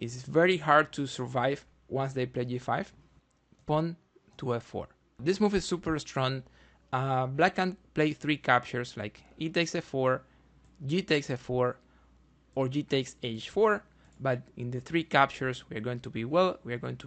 It's very hard to survive once they play g5, pawn to f4. This move is super strong. Black can play 3 captures like e takes f4, g takes f4, or g takes h4, but in the 3 captures we are going to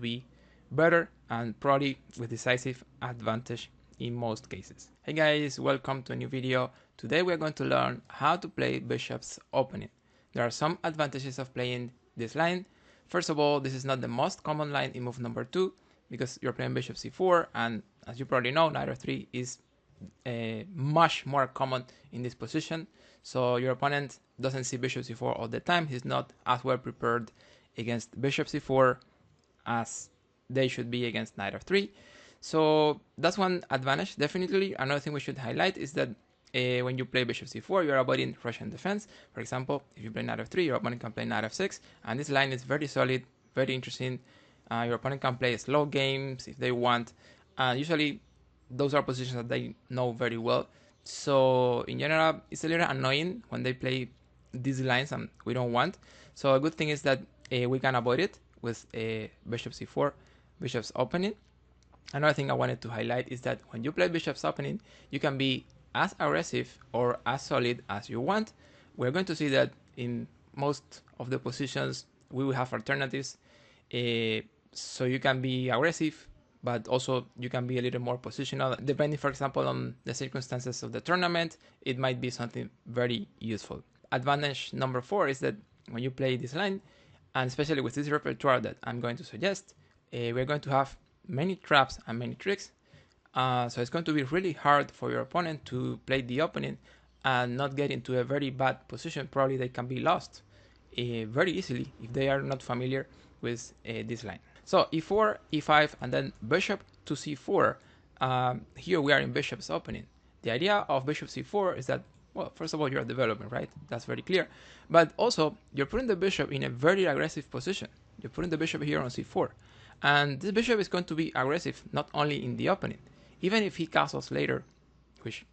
be better and probably with decisive advantage in most cases. Hey guys, welcome to a new video. Today we are going to learn how to play bishop's opening. There are some advantages of playing this line. First of all, this is not the most common line in move number 2 because you're playing bishop c4, and as you probably know, knight f3 is much more common in this position. So your opponent doesn't see bishop c4 all the time. He's not as well prepared against bishop c4 as they should be against knight f3. So that's one advantage, definitely. Another thing we should highlight is that when you play bishop c4, you're avoiding Russian defense. For example, if you play knight f3, your opponent can play knight f6, and this line is very solid, very interesting. Your opponent can play slow games if they want. Usually, those are positions that they know very well. So in general, it's a little annoying when they play these lines and we don't want. So a good thing is that we can avoid it with bishop c4, bishop's opening. Another thing I wanted to highlight is that when you play bishop's opening, you can be as aggressive or as solid as you want. We're going to see that in most of the positions we will have alternatives. So you can be aggressive, but also you can be a little more positional. Depending, for example, on the circumstances of the tournament, it might be something very useful. Advantage number 4 is that when you play this line, and especially with this repertoire that I'm going to suggest, we're going to have many traps and many tricks. So it's going to be really hard for your opponent to play the opening and not get into a very bad position. Probably they can be lost very easily if they are not familiar with this line. So e4, e5, and then bishop to c4. Here we are in bishop's opening. The idea of bishop c4 is that, well, first of all, you're developing, right? That's very clear. But also, you're putting the bishop in a very aggressive position. You're putting the bishop here on c4. And this bishop is going to be aggressive not only in the opening. Even if he castles later, which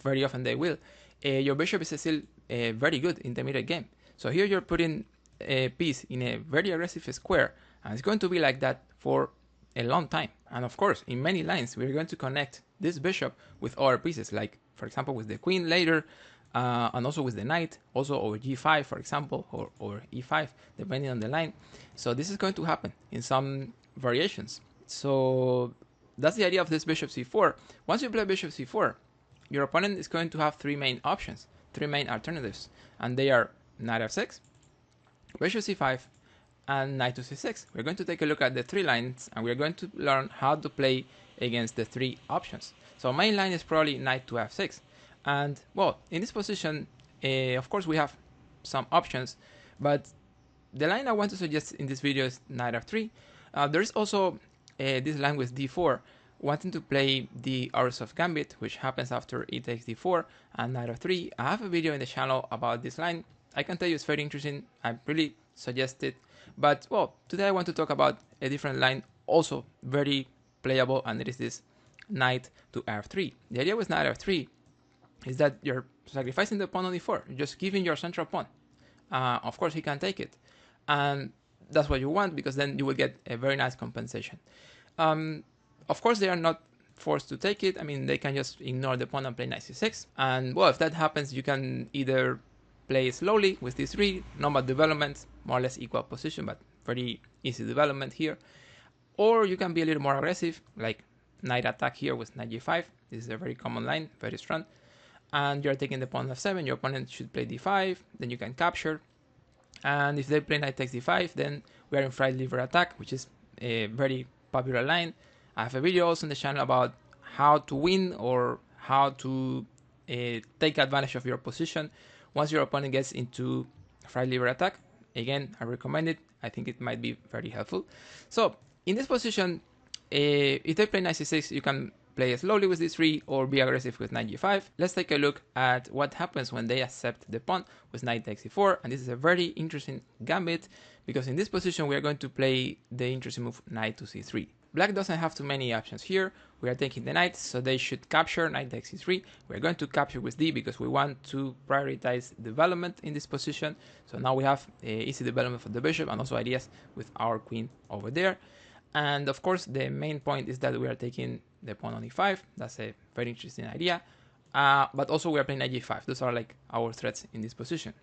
very often they will, your bishop is still very good in the middle game. So here you're putting a piece in a very aggressive square, and it's going to be like that for a long time. And of course, in many lines, we're going to connect this bishop with other pieces, like, for example, with the queen later, and also with the knight, also over g5, for example, or e5, depending on the line. So this is going to happen in some variations. So that's the idea of this bishop c4. Once you play bishop c4, your opponent is going to have 3 main options, 3 main alternatives, and they are knight f6, bishop c5, and knight to c6. We're going to take a look at the 3 lines, and we're going to learn how to play against the 3 options. So main line is probably knight to f6. And, well, in this position, of course, we have some options, but the line I want to suggest in this video is knight f3. There's also this line with d4, wanting to play the Orzhov gambit, which happens after e takes d4 and knight f3. I have a video in the channel about this line. I can tell you it's very interesting. I really suggest it. But, well, today I want to talk about a different line, also very playable, and it is this knight to f3. The idea with knight f3 is that you're sacrificing the pawn on d4. You're just giving your central pawn. Of course, he can take it. And that's what you want, because then you will get a very nice compensation. Of course, they are not forced to take it. I mean, they can just ignore the pawn and play knight c6. And, well, if that happens, you can either play slowly with d3, normal development, more or less equal position, but very easy development here. Or you can be a little more aggressive, like knight attack here with knight g5. This is a very common line, very strong. And you're taking the pawn f7, your opponent should play d5, then you can capture. And if they play knight takes d5, then we are in fried liver attack, which is a very popular line. I have a video also on the channel about how to win or how to take advantage of your position once your opponent gets into fried liver attack. Again, I recommend it. I think it might be very helpful. So in this position, if they play knight c6, you can play slowly with d3 or be aggressive with knight g5. Let's take a look at what happens when they accept the pawn with knight takes c4. And this is a very interesting gambit, because in this position we are going to play the interesting move knight to c3. Black doesn't have too many options here. We are taking the knight, so they should capture. Knight takes c3. We're going to capture with d because we want to prioritize development in this position. So now we have easy development for the bishop and also ideas with our queen over there. And of course, the main point is that we are taking the pawn on e5. That's a very interesting idea. But also we are playing knight g5. Those are like our threats in this position.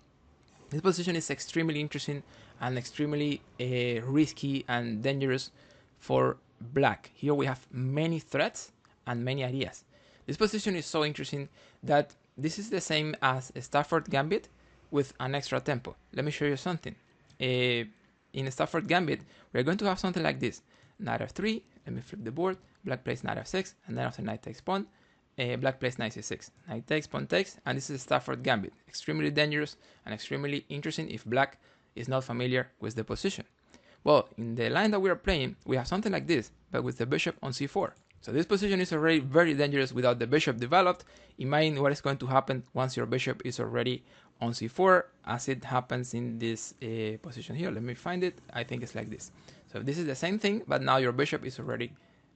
This position is extremely interesting and extremely risky and dangerous for black. Here we have many threats and many ideas. This position is so interesting that this is the same as a Stafford Gambit with an extra tempo. Let me show you something. In a Stafford Gambit, we're going to have something like this. Knight f3, let me flip the board, black plays knight f6, and then after knight takes pawn, black plays knight c6, knight takes, pawn takes, and this is a Stafford Gambit. Extremely dangerous and extremely interesting if black is not familiar with the position. Well, in the line that we are playing, we have something like this, but with the bishop on c4. So this position is already very dangerous without the bishop developed. Imagine what is going to happen once your bishop is already on c4, as it happens in this position here. Let me find it. I think it's like this. So this is the same thing, but now your bishop is already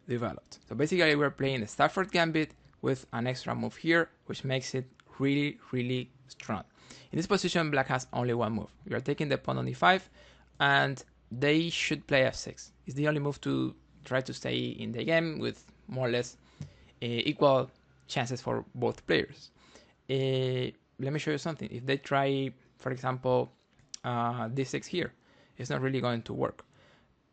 developed. So basically we're playing the Stafford Gambit with an extra move here, which makes it really, really strong. In this position, black has only one move. We are taking the pawn on e5, and they should play f6. It's the only move to try to stay in the game with more or less equal chances for both players. Let me show you something. If they try, for example, d6 here, it's not really going to work.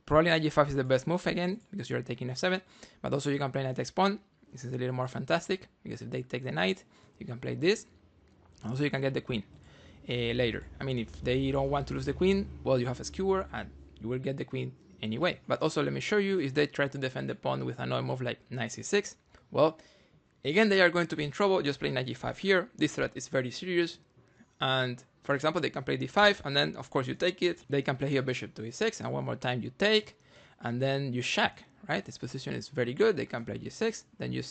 Probably knight g5 is the best move again, because you're taking f7, but also you can play knight takes pawn. This is a little more fantastic, because if they take the knight, you can play this. Also, you can get the queen later. I mean, if they don't want to lose the queen, well, you have a skewer, and you will get the queen anyway. But also, let me show you, if they try to defend the pawn with another move like knight c6, well, again, they are going to be in trouble. Just play knight g5 here. This threat is very serious. And for example, they can play d5, and then of course you take it. They can play here bishop to e6, and one more time you take, and then you shack, right? This position is very good. They can play g6, then you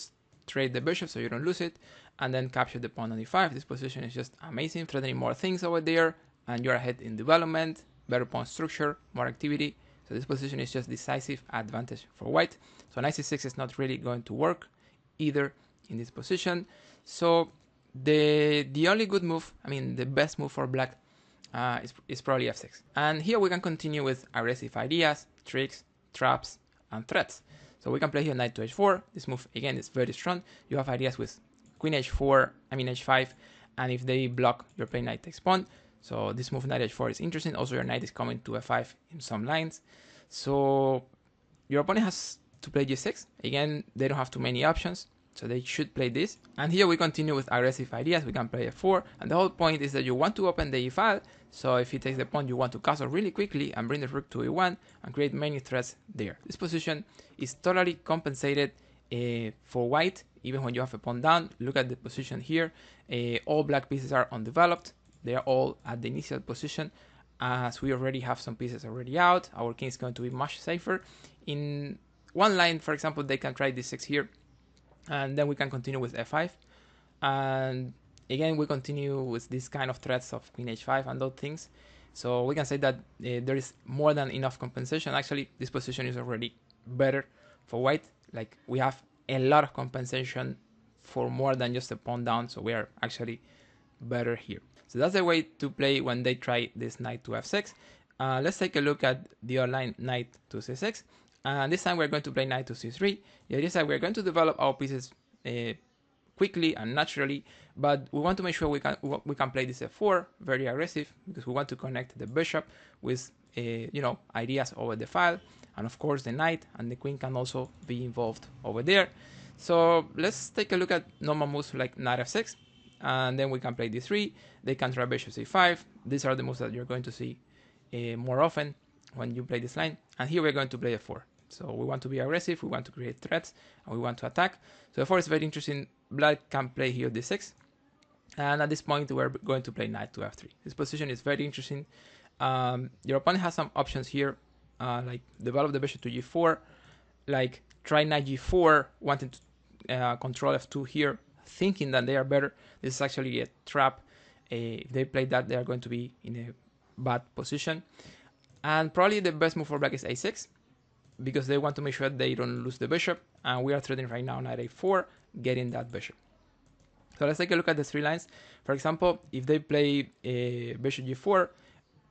trade the bishop so you don't lose it, and then capture the pawn on e5. This position is just amazing, threatening more things over there, and you're ahead in development, better pawn structure, more activity. So this position is just decisive advantage for white. So knight c6 is not really going to work either in this position. So the only good move, I mean the best move for black is probably f6. And here we can continue with aggressive ideas, tricks, traps, and threats. So we can play here knight to h4. This move again is very strong. You have ideas with queen h4, I mean h5, and if they block, you're playing knight takes pawn. So this move knight h4 is interesting. Also, your knight is coming to f5 in some lines. So your opponent has to play g6. Again, they don't have too many options, so they should play this. And here we continue with aggressive ideas. We can play f4, and the whole point is that you want to open the e file. So if he takes the pawn, you want to castle really quickly and bring the rook to e1 and create many threats there. This position is totally compensated for white, even when you have a pawn down. Look at the position here. All black pieces are undeveloped. They are all at the initial position. As we already have some pieces already out, our king is going to be much safer. In one line, for example, they can try d6 here, and then we can continue with f5. And again, we continue with this kind of threats of queen h5 and those things. So we can say that there is more than enough compensation. Actually, this position is already better for white. Like, we have a lot of compensation for more than just a pawn down, so we are actually better here. So that's the way to play when they try this knight to f6. Let's take a look at the other line, knight to c6. And this time we're going to play knight to c3. The idea is that we're going to develop our pieces quickly and naturally, but we want to make sure we can play this f4 very aggressive, because we want to connect the bishop with ideas over the file, and of course the knight and the queen can also be involved over there. So let's take a look at normal moves like knight f6, and then we can play d3. They can try bishop c5. These are the moves that you're going to see more often when you play this line. And here we're going to play f4. So we want to be aggressive, we want to create threats, and we want to attack. So f4 is very interesting. Black can play here d6. And at this point, we're going to play knight to f3. This position is very interesting. Your opponent has some options here, like develop the bishop to g4, like try knight g4, wanting to control f2 here, thinking that they are better. This is actually a trap. If they play that, they are going to be in a bad position. And probably the best move for black is a6. because they want to make sure they don't lose the bishop, and we are threatening right now knight a4, getting that bishop. So let's take a look at the 3 lines. For example, if they play bishop g4,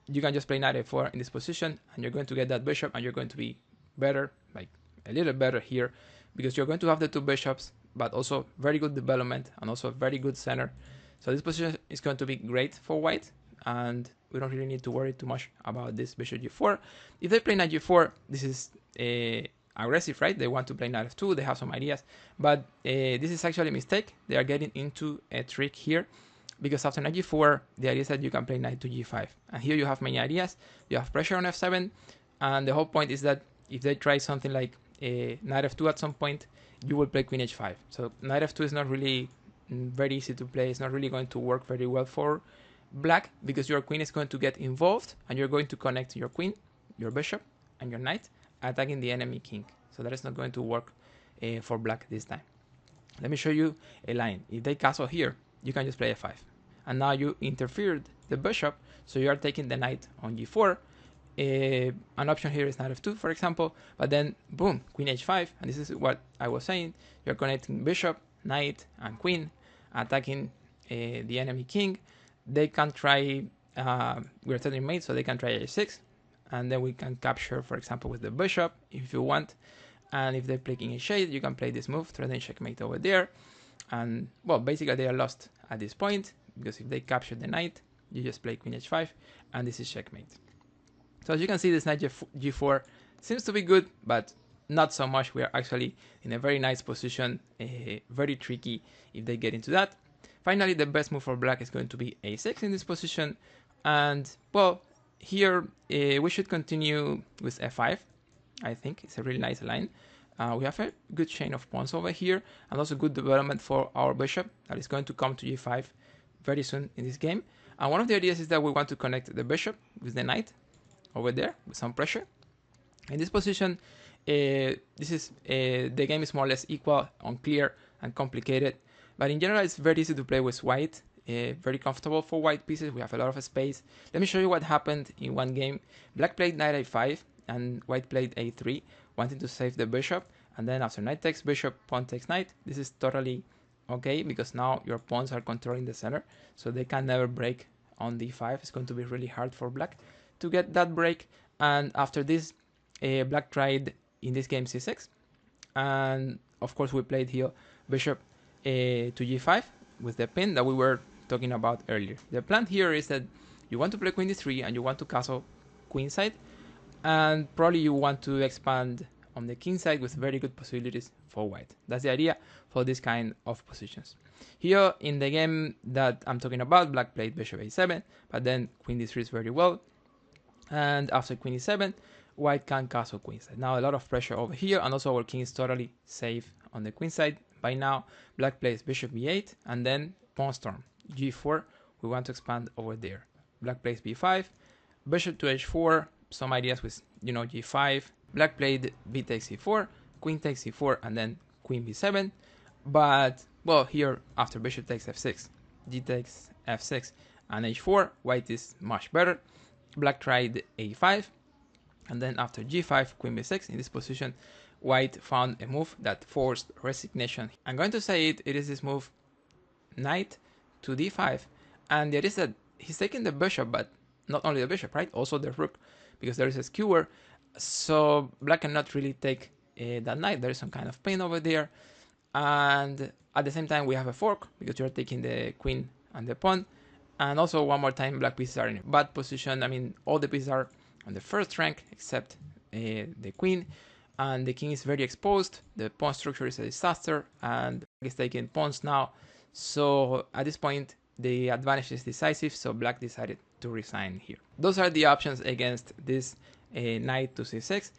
you can just play knight a4 in this position, and you're going to get that bishop, and you're going to be better, like a little better here, because you're going to have the 2 bishops, but also very good development, and also very good center. So this position is going to be great for white, and we don't really need to worry too much about this bishop g4. If they play knight g4, this is aggressive, right? They want to play knight f2, they have some ideas, but this is actually a mistake. They are getting into a trick here, because after knight g4, the idea is that you can play knight to g5, and here you have many ideas. You have pressure on f7, and the whole point is that if they try something like knight f2 at some point, you will play queen h5. So knight f2 is not really very easy to play. It's not really going to work very well for black, because your queen is going to get involved, and you're going to connect your queen, your bishop, and your knight, attacking the enemy king. So that is not going to work for black this time. Let me show you a line. If they castle here, you can just play f5, and now you interfered the bishop, so you are taking the knight on g4. An option here is knight f2, for example, but then boom, queen h5, and this is what I was saying. You're connecting bishop, knight, and queen, attacking the enemy king. They can try, we're threatening mate, so they can try a6, and then we can capture, for example, with the bishop if you want. And if they play king h8, you can play this move, threatening checkmate over there. And well, basically they are lost at this point, because if they capture the knight, you just play queen h5, and this is checkmate. So as you can see, this knight g4 seems to be good, but not so much. We are actually in a very nice position, very tricky if they get into that. Finally, the best move for black is going to be a6 in this position, and well, here we should continue with f5. I think it's a really nice line. We have a good chain of pawns over here, and also good development for our bishop that is going to come to g5 very soon in this game. And one of the ideas is that we want to connect the bishop with the knight over there with some pressure. In this position, the game is more or less equal, unclear, and complicated. But in general, it's very easy to play with white. Very comfortable for white pieces. We have a lot of space. Let me show you what happened in one game. Black played knight a5 and white played a3, wanting to save the bishop. And then after knight takes bishop, pawn takes knight. This is totally okay, because now your pawns are controlling the center, so they can never break on d5. It's going to be really hard for black to get that break. And after this, black tried in this game c6, and of course we played here bishop to g5 with the pin that we were talking about earlier. The plan here is that you want to play queen d3, and you want to castle queen side, and probably you want to expand on the king side with very good possibilities for white. That's the idea for this kind of positions. Here in the game that I'm talking about, black played bishop a7, but then queen d3 is very well, and after queen e7, white can castle queen side. Now a lot of pressure over here, and also our king is totally safe on the queen side. By now, black plays bishop b8, and then pawn storm g4. We want to expand over there. Black plays b5, bishop to h4, some ideas with g5. Black played b takes c4, queen takes c4, and then queen b7. But well, here after bishop takes f6, g takes f6, and h4, white is much better. Black tried a5, and then after g5, queen b6. In this position, white found a move that forced resignation. I'm going to say it is this move, knight to d5, and the idea is that he's taking the bishop, but not only the bishop, right? Also the rook, because there is a skewer, so black cannot really take that knight. There is some kind of pain over there, and at the same time we have a fork, because you're taking the queen and the pawn. And also, one more time, black pieces are in a bad position. I mean, all the pieces are on the first rank except the queen, and the king is very exposed. The pawn structure is a disaster, and black is taking pawns now. So at this point, the advantage is decisive, so black decided to resign here. Those are the options against this knight to c6.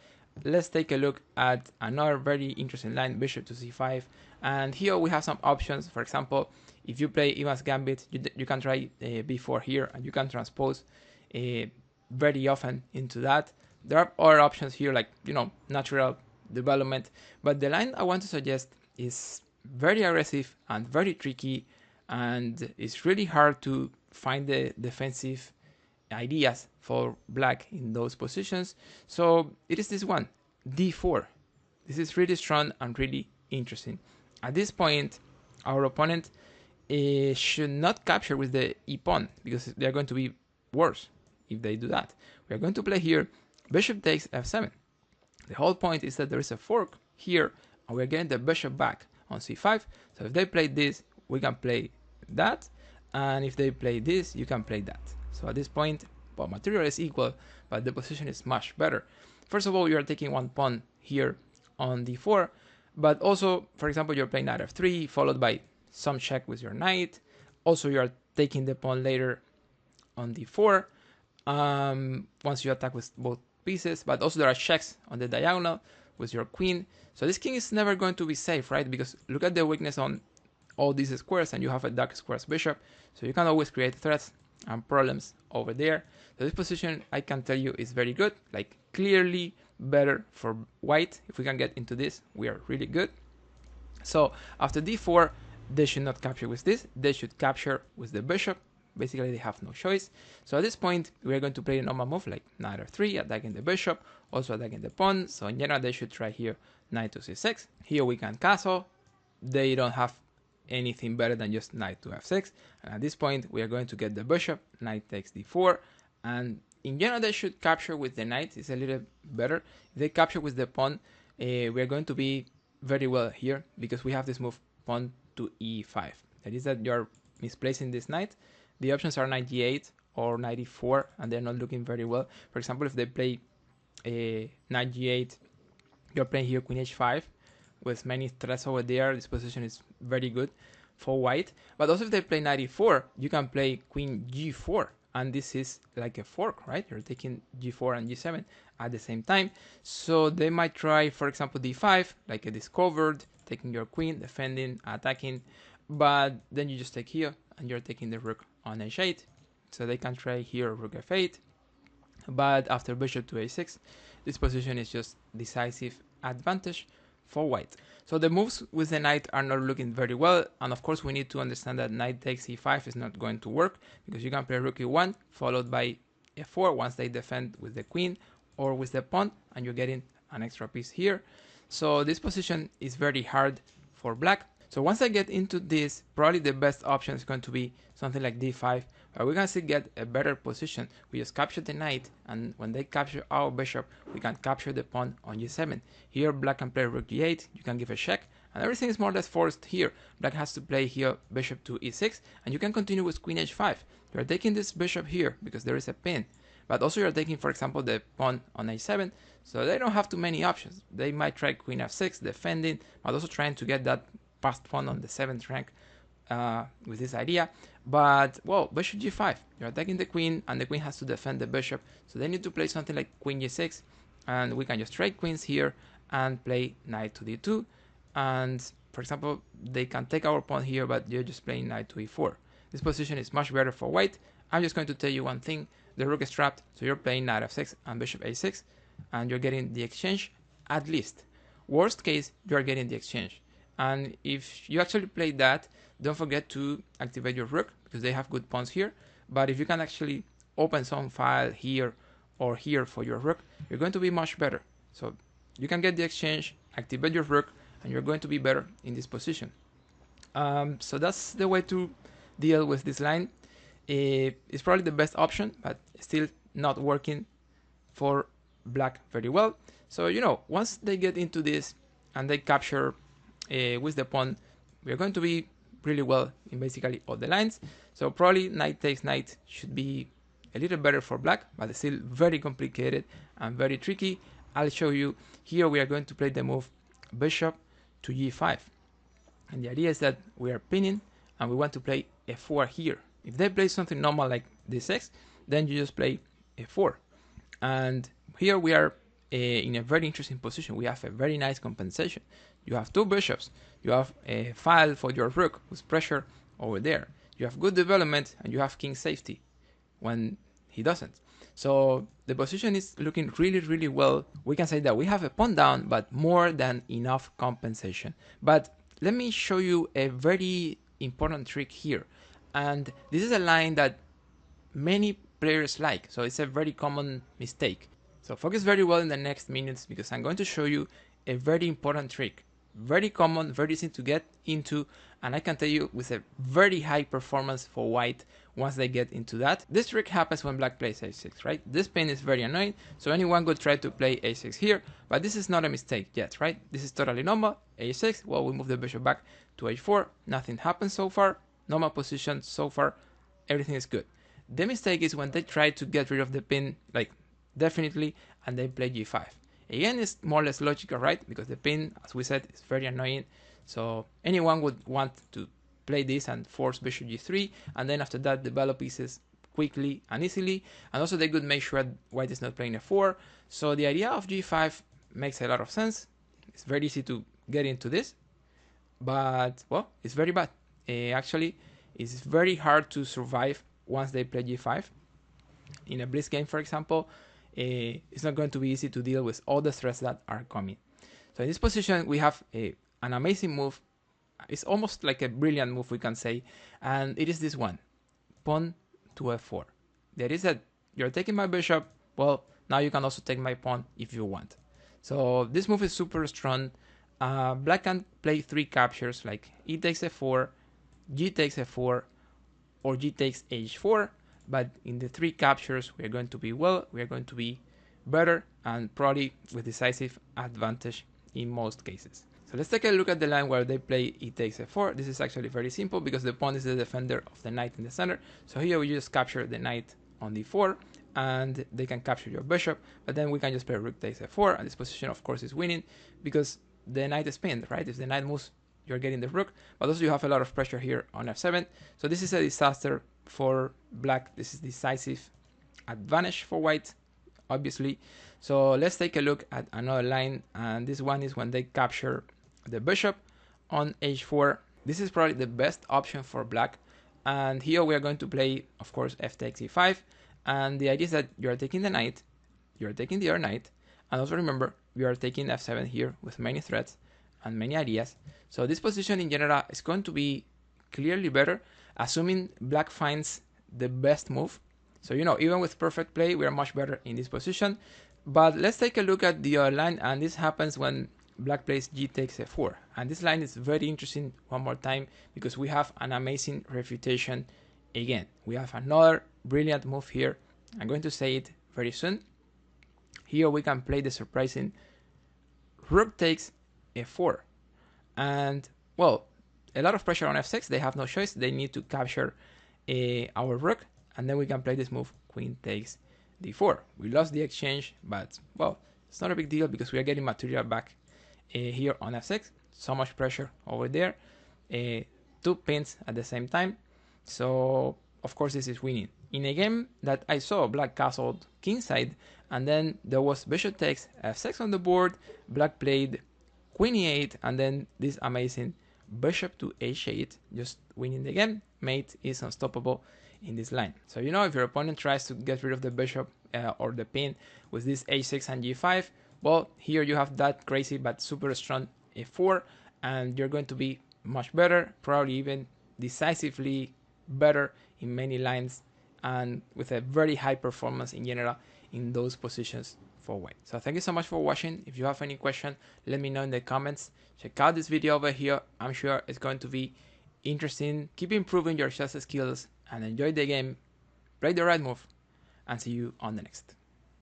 Let's take a look at another very interesting line, bishop to c5. And here we have some options. For example, if you play Ivan's Gambit, you can try b4 here, and you can transpose very often into that. There are other options here, like natural development, but the line I want to suggest is very aggressive and very tricky, and it's really hard to find the defensive ideas for black in those positions. So it is this one, d4. This is really strong and really interesting. At this point, our opponent should not capture with the e pawn because they are going to be worse if they do that. We are going to play here bishop takes f7. The whole point is that there is a fork here and we're getting the bishop back on c5. So if they play this, we can play that, and if they play this, you can play that. So at this point, well, material is equal, but the position is much better. First of all, you are taking one pawn here on d4, but also, for example, you're playing knight f3 followed by some check with your knight. Also, you are taking the pawn later on d4 once you attack with both pieces, but also there are checks on the diagonal with your queen. So this king is never going to be safe, right? Because look at the weakness on all these squares, and you have a dark squares bishop, so you can always create threats and problems over there. So this position, I can tell you, is very good, like clearly better for white. If we can get into this, we are really good. So after d4, they should not capture with this, they should capture with the bishop. Basically, they have no choice. So at this point, we are going to play a normal move like knight f3, attacking the bishop, also attacking the pawn. So in general, they should try here knight to c6. Here we can castle. They don't have anything better than just knight to f6. And at this point, we are going to get the bishop, knight takes d4. And in general, they should capture with the knight. It's a little better. If they capture with the pawn, we are going to be very well here because we have this move pawn to e5. That is that you're misplacing this knight. The options are 98 or 94, and they're not looking very well. For example, if they play knight g8, you're playing here queen h5 with many threats over there. This position is very good for white. But also if they play knight e4, you can play queen g4, and this is like a fork, right? You're taking g4 and g7 at the same time. So they might try, for example, d5, like a discovered, taking your queen, defending, attacking, but then you just take here, and you're taking the rook on h8. So they can try here rook f8, but after bishop to a6, this position is just decisive advantage for white. So the moves with the knight are not looking very well, and of course we need to understand that knight takes e5 is not going to work, because you can play rook e1 followed by f4 once they defend with the queen or with the pawn, and you're getting an extra piece here. So this position is very hard for black. So once I get into this, probably the best option is going to be something like d5, where we can still get a better position. We just capture the knight, and when they capture our bishop, we can capture the pawn on g7. Here black can play rook g8, you can give a check, and everything is more or less forced here. Black has to play here bishop to e6, and you can continue with queen h5. You are taking this bishop here because there is a pin, but also you are taking, for example, the pawn on a7, so they don't have too many options. They might try queen f6, defending, but also trying to get that passed pawn on the 7th rank with this idea. But, well, bishop g5, you're attacking the queen, and the queen has to defend the bishop, so they need to play something like queen g6, and we can just trade queens here and play knight to d2, and, for example, they can take our pawn here, but you're just playing knight to e4. This position is much better for white. I'm just going to tell you one thing: the rook is trapped, so you're playing knight f6 and bishop a6, and you're getting the exchange at least. Worst case, you're getting the exchange. And if you actually play that, don't forget to activate your rook, because they have good pawns here. But if you can actually open some file here or here for your rook, you're going to be much better. So you can get the exchange, activate your rook, and you're going to be better in this position. So that's the way to deal with this line. It's probably the best option, but still not working for black very well. So, you know, once they get into this and they capture with the pawn, we're going to be really well in basically all the lines. So probably knight takes knight should be a little better for black, but it's still very complicated and very tricky. I'll show you. Here we are going to play the move bishop to g5, and the idea is that we are pinning and we want to play f4 here. If they play something normal like d6, then you just play f4, and here we are in a very interesting position. We have a very nice compensation. You have two bishops, you have a file for your rook with pressure over there, you have good development, and you have king safety when he doesn't. So the position is looking really well. We can say that we have a pawn down, but more than enough compensation. But let me show you a very important trick here, and this is a line that many players like, so it's a very common mistake. So focus very well in the next minutes because I'm going to show you a very important trick. Very common, very easy to get into, and I can tell you with a very high performance for white once they get into that. This trick happens when black plays a6, right? This pin is very annoying, so anyone could try to play a6 here, but this is not a mistake yet, right? This is totally normal. a6, well, we move the bishop back to h4, nothing happens so far, normal position so far, everything is good. The mistake is when they try to get rid of the pin, like definitely, and they play g5. Again, it's more or less logical, right? Because the pin, as we said, is very annoying. So anyone would want to play this and force bishop g3, and then after that develop pieces quickly and easily. And also they could make sure white is not playing f4. So the idea of g5 makes a lot of sense. It's very easy to get into this, but well, it's very bad. Actually, it's very hard to survive once they play g5. In a blitz game, for example, it's not going to be easy to deal with all the threats that are coming. So in this position, we have an amazing move. It's almost like a brilliant move, we can say, and it is this one, pawn to f4. That is that you're taking my bishop. Well, now you can also take my pawn if you want. So this move is super strong. Black can play 3 captures like e takes f4, g takes f4, or g takes h4. But in the 3 captures, we are going to be better, and probably with decisive advantage in most cases. So let's take a look at the line where they play e takes f4. This is actually very simple because the pawn is the defender of the knight in the center. So here we just capture the knight on d4, and they can capture your bishop, but then we can just play rook takes f4, and this position of course is winning because the knight is pinned, right? If the knight moves, you're getting the rook, but also you have a lot of pressure here on f7. So this is a disaster for black. This is decisive advantage for white, obviously. So let's take a look at another line, and this one is when they capture the bishop on h4. This is probably the best option for black, and here we are going to play, of course, f takes e5, and the idea is that you are taking the knight, you are taking the other knight, and also remember we are taking f7 here with many threats and many ideas. So this position in general is going to be clearly better, assuming black finds the best move. So, you know, even with perfect play, we are much better in this position. But let's take a look at the other line, and this happens when black plays g takes f4. And this line is very interesting one more time because we have an amazing refutation again. We have another brilliant move here. I'm going to say it very soon. Here we can play the surprising rook takes f4. And, well, a lot of pressure on f6. They have no choice. They need to capture our rook, and then we can play this move, queen takes d4. We lost the exchange, but, well, it's not a big deal because we are getting material back here on f6. So much pressure over there. 2 pins at the same time. So, of course, this is winning. In a game that I saw, black castled kingside, and then there was bishop takes f6 on the board. Black played queen e8, and then this amazing bishop to h8, just winning the game. Mate is unstoppable in this line. So, you know, if your opponent tries to get rid of the bishop or the pin with this h6 and g5, well, here you have that crazy but super strong f4, and you're going to be much better, probably even decisively better in many lines, and with a very high performance in general in those positions for white. So thank you so much for watching. If you have any question, let me know in the comments. Check out this video over here. I'm sure it's going to be interesting. Keep improving your chess skills and enjoy the game. Play the right move, and see you on the next.